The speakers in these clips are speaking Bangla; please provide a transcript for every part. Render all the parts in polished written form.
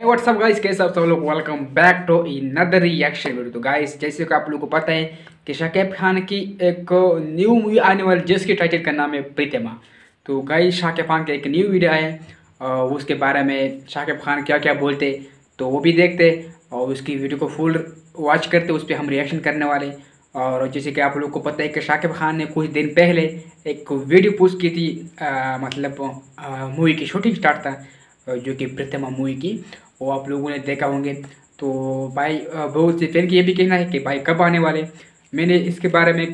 व्हाट्सअप गाइस, कैसे आप सब लोग। Welcome back to another reaction video. तो गाइस, जैसे कि आप लोगों को पता है कि शाकिब खान की एक न्यू मूवी आने वाली, जिसके टाइटल का नाम है प्रीतमा। तो गाइस, शाकिब खान का एक न्यू वीडियो है उसके बारे में शाकिब खान क्या क्या बोलते, तो वो भी देखते और उसकी वीडियो को फुल वॉच करते, उस पर हम रिएक्शन करने वाले। और जैसे कि आप लोगों को पता है कि शाकिब खान ने कुछ दिन पहले एक वीडियो पोस्ट की थी, मतलब मूवी की शूटिंग स्टार्ट था, जो कि प्रीतमा मूवी की, वो आप लोगों ने देखा होंगे। तो भाई, बहुत से फैन की ये भी कहना है कि भाई कब आने वाले। मैंने इसके बारे में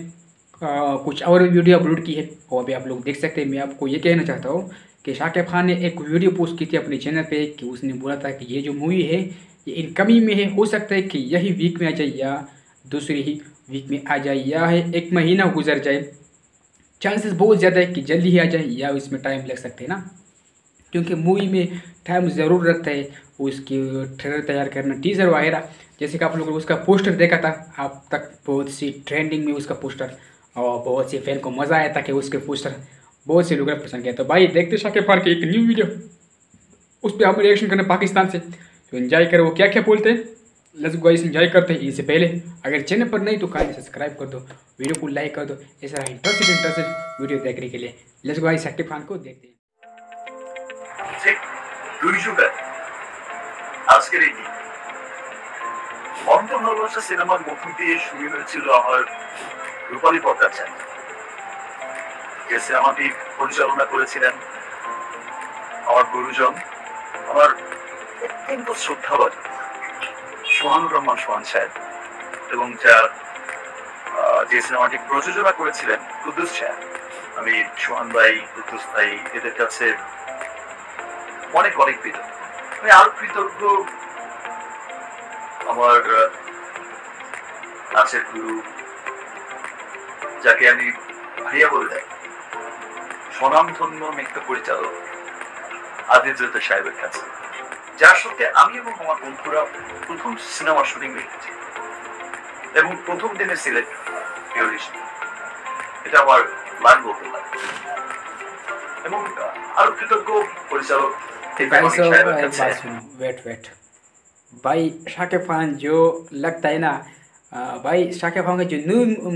कुछ और वीडियो अपलोड की है, वो भी आप लोग देख सकते हैं। मैं आपको ये कहना चाहता हूँ कि शाकिब खान ने एक वीडियो पोस्ट की थी अपने चैनल पे कि उसने बोला था कि ये जो मूवी है ये इनकमिंग में है, हो सकता है कि यही वीक में आ जाए या दूसरी ही वीक में आ जाए, या है एक महीना गुजर जाए। चांसेस बहुत ज़्यादा है कि जल्दी ही आ जाए या इसमें टाइम लग सकते हैं ना, क्योंकि मूवी में टाइम ज़रूर लगता है उसकी ट्रेलर तैयार करना, टीज़र वगैरह। जैसे कि आप लोगों ने उसका पोस्टर देखा था, अब तक बहुत सी ट्रेंडिंग में उसका पोस्टर, और बहुत सी फैन को मज़ा आया था कि उसके पोस्टर बहुत से लोगों ने पसंद किया। तो भाई देखते शाकिब खान की एक न्यू वीडियो, उस पर हम रिएक्शन करने पाकिस्तान से। तो एंजॉय करो, वो क्या क्या बोलते हैं। लेट्स गो गाइस, एंजॉय करते हैं। इससे पहले अगर चैनल पर नहीं तो काइंडली सब्सक्राइब कर दो, वीडियो को लाइक कर दो, इस तरह इंटरेस्टेड वीडियो देखने के लिए। Let's go guys, Shakib Khan को देखते हैं। ঠিক 2 যুগের আজকের এই দিন অন্ত ভালোবাসা সিনেমার মধ্য দিয়ে শুরু হয়েছিল আমার রূপালী পর্দার চাই, যে সিনেমাটি পরিচালনা করেছিলেন আমার গুরুজন, আমার অত্যন্ত শ্রদ্ধাভাজন সোহানুর রহমান সোহান সাহেব, এবং যে সিনেমাটি প্রযোজনা করেছিলেন কুদ্দুস সাহেব। আমি সোহান ভাই, কুদ্দুস ভাই এদের কাছে অনেক অনেক কৃতজ্ঞ। আমি আরো কৃতজ্ঞ আমার নাচের গুরু, যাকে আমি ভাইয়া বলে থাকি, স্বনামধন্য নৃত্য পরিচালক আদিল সাহেবের কাছে, যার সাথে আমি এবং আমার বন্ধুরা প্রথম সিনেমার শুটিং দেখেছি এবং প্রথম দিনের সিলেট এটা আমার লাইন বলতে পারে। এবং আরো कृतज्ञ परिचालक वेट भाई, शाकिब खान जो लगता है ना, भाई शाकिब खान का जो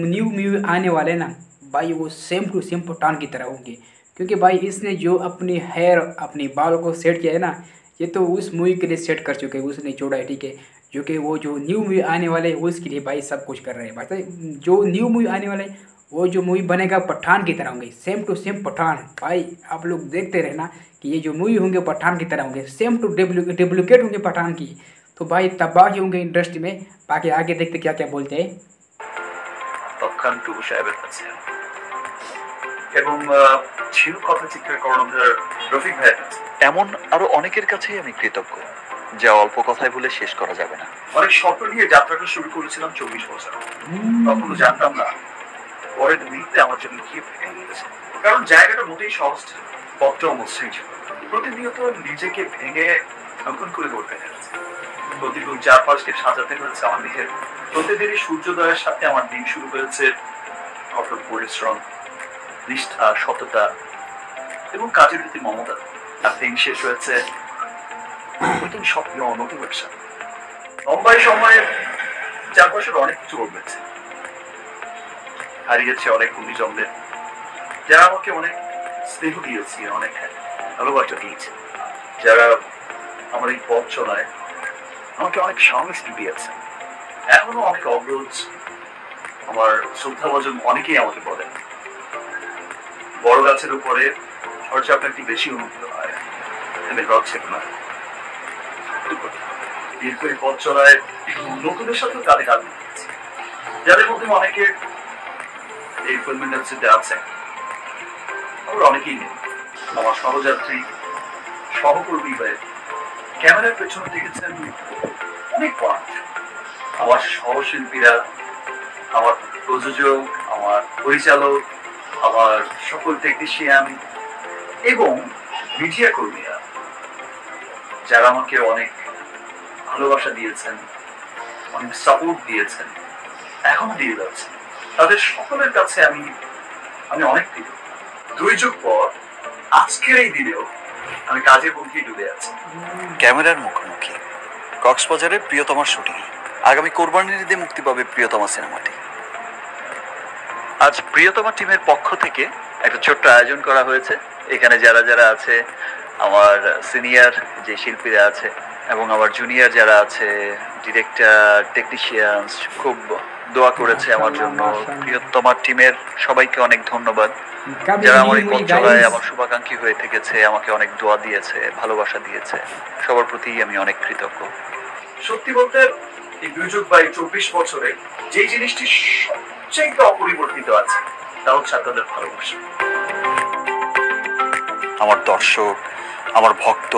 न्यू मूवी आने वाले ना भाई, वो सेम टू सेम पठान की तरह होंगे। क्योंकि भाई इसने जो अपनी हेयर, अपनी बाल को सेट किया है ना, ये तो उस मूवी के लिए सेट कर चुके हैं, उसने जोड़ा है, ठीक है। जो कि वो जो न्यू मूवी आने वाले है उसके लिए भाई सब कुछ कर रहे हैं। भाई जो न्यू मूवी आने वाले है वो जो मूवी बनेगा पठान की तरह होंगे, सेम टू सेम पठान। भाई आप लोग देखते रहना कि ये जो मूवी होंगे पठान की तरह होंगे, सेम टू डुप्लीकेट होंगे पठान की। तो भाई तबाह ही होंगे इंडस्ट्री में। बाकी आगे देखते क्या क्या बोलते हैं। এমন আরো অনেকের কাছেই আমি কৃতজ্ঞ, যা অল্প কথায় বলে শেষ করা যাবে না। অনেক স্বপ্ন নিয়ে যাত্রাটা শুরু করেছিলাম 24 বছর, তখন জানতাম না পরের মুহূর্তে আমার জন্য কি ভেঙে গিয়েছে। কারণ জায়গাটা মোটেই সহজ ছিল, পথটাও মসৃণ ছিল। প্রতিনিয়ত নিজেকে ভেঙে নতুন করে গড়তে হয়েছে, প্রতিকূল চারপাশকে সাজাতে হয়েছে আমার নিজের। প্রতিদিনই সূর্যোদয়ের সাথে আমার দিন শুরু হয়েছে কঠোর পরিশ্রম, নিষ্ঠা, সততা এবং কাজের প্রতি মমতা। আর দিন শেষ হয়েছে নতুন স্বপ্ন, নতুন ব্যবসা। লম্বাই সময়ে চারপাশের অনেক কিছু বদলেছে, হারিয়েছে অনেক গুণীজনদের, যারা আমাকে অনেক স্নেহ দিয়েছে, অনেক ভালোবাসা দিয়েছে, যারা আমার এই পথ চলায় আমাকে অনেক সাহস দিয়েছে। এখনো অনেক অবরোধ আমার শ্রদ্ধাভাজন অনেকেই আমাকে বলেন, বড় গাছের উপরে ঝড়ঝাপটা একটু বেশি অনুভূত হয়, হচ্ছে না। দীর্ঘ এই পথ চলায় নতুনের সাথে কাঁধে কাঁধ মিলিয়েছে, যাদের মধ্যে অনেকে এই ফিল্ম ইন্ডাস্ট্রিতে আছে, আবার অনেকেই নেই। আমার সহযাত্রী, সহকর্মী হয়ে ক্যামেরার পেছনে দেখেছেন অনেক মানুষ, আমার সহশিল্পীরা, আমার প্রযোজক, আমার পরিচালক, আমার সকল টেকনিশিয়ান এবং মিডিয়া কর্মীরা, যারা আমাকে অনেক ভালোবাসা দিয়েছেন, অনেক সাপোর্ট দিয়েছেন, এখনো দিয়ে যাচ্ছেন। তাদের সকলের কাছে আমি অনেক কৃতজ্ঞ। 2 যুগ পর আজকের এই দিনেও আমি কাজের মধ্যেই ডুবে আছি। ক্যামেরার মুখোমুখি কক্সবাজারে প্রিয়তমার শুটিং। আগামী কোরবানির ঈদে মুক্তি পাবে প্রিয়তমা সিনেমাটি। আজ প্রিয়তমা টিমের পক্ষ থেকে একটা ছোট্ট আয়োজন করা হয়েছে। এখানে যারা যারা আছে, আমার সিনিয়র যে শিল্পীরা আছে এবং আমার জুনিয়র যারা আছে, ডিরেক্টর, টেকনিশিয়ানস, খুব দোয়া করেছে আমার জন্য। প্রিয়তমা টিমের সবাইকে অনেক ধন্যবাদ, যারা আমার এই পথ চলায় আমার শুভাকাঙ্ক্ষী হয়ে থেকেছে, আমাকে অনেক দোয়া দিয়েছে, ভালোবাসা দিয়েছে। সবার প্রতি আমি অনেক কৃতজ্ঞ। সত্যি বলতে এই দুর্যোগ বা 24 বছরে যে জিনিসটি সবচেয়ে অপরিবর্তিত আছে তা হচ্ছে আপনাদের ভালোবাসা। আমার দর্শক, আমার ভক্ত,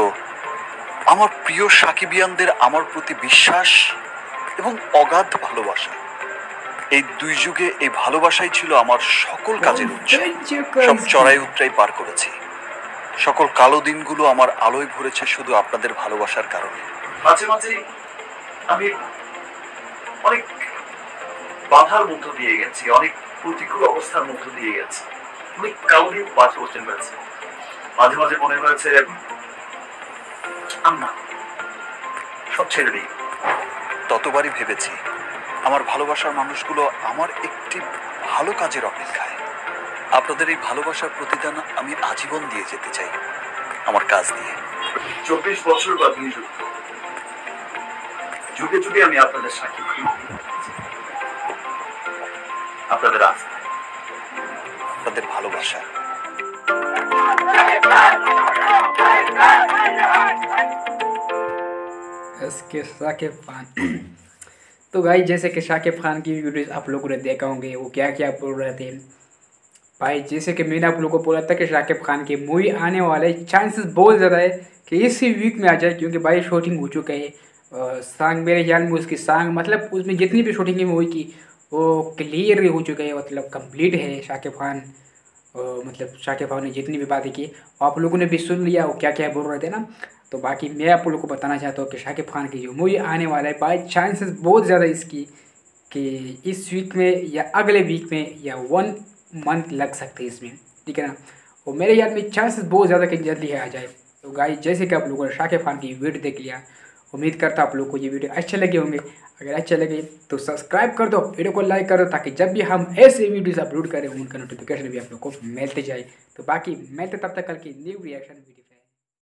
আমার প্রিয় সাকিবিয়ানদের আমার প্রতি বিশ্বাস এবং অগাধ ভালোবাসা। এই দুই যুগে এই ভালোবাসাই ছিল আমার সকল কাজের উৎস। সব চড়াই উতরাই পার করেছি। সকল কালো দিনগুলো আমার আলোয় ভরেছে শুধু আপনাদের ভালোবাসার কারণে। মাঝে মাঝে আমি অনেক বাধার মধ্য দিয়ে গেছি, অনেক প্রতিকূল অবস্থার মধ্য দিয়ে গেছি, অনেক কালো দিন পার করতে হয়েছে। মাঝে মাঝে মনে হয়েছে না, সব ছেড়ে দিই। ততবারই ভেবেছি আমার ভালোবাসার মানুষগুলো আমার একটি ভালো কাজের অপেক্ষায়। আপনাদের এই ভালোবাসার প্রতিদান আমি আজীবন দিয়ে যেতে চাই আমার কাজ দিয়ে। 24 বছর বা 2 যুগ, যুগে যুগে আমি আপনাদের সাক্ষী, আপনাদের আস্থা, আপনাদের ভালোবাসা। इसके शाकिब खान तो भाई जैसे कि शाकिब खान की वीडियोस आप लोगों ने देखा होंगे, वो क्या क्या बोल रहे थे भाई। जैसे कि मैंने आप लोगों को बोला था कि शाकिब खान की मूवी आने वाले चांसेस बहुत ज़्यादा है कि इसी वीक में आ जाए, क्योंकि भाई शूटिंग हो चुका है। सॉन्ग मेरे ख्याल में उसकी सॉन्ग मतलब उसमें जितनी भी शूटिंग है मूवी की वो क्लियर हो चुका है, मतलब कंप्लीट है। शाकिब खान मतलब शाकिब खान ने जितनी भी बातें की आप लोगों ने भी सुन लिया, वो क्या क्या बोल रहे थे ना। तो बाकी मैं आप लोगों को बताना चाहता हूँ कि शाकिब खान की जो मूवी आने वाला है बाई चांसेस बहुत ज़्यादा इसकी कि इस वीक में या अगले वीक में या 1 मंथ लग सकते हैं इसमें, ठीक है ना। और मेरे याद में चांसेस बहुत ज़्यादा कि जल्दी आ जाए। तो गाइस जैसे कि आप लोगों ने शाकिब खान की वीडियो देख लिया, उम्मीद करता आप लोग को ये वीडियो अच्छे लगे होंगे। अगर अच्छे लगे तो सब्सक्राइब कर दो, वीडियो को लाइक कर दो, ताकि जब भी हम ऐसे वीडियोस अपलोड करें उनका नोटिफिकेशन भी आप लोग को मिलते जाए। तो बाकी मिलते तब तक कल की न्यू रिएक्शन वीडियो।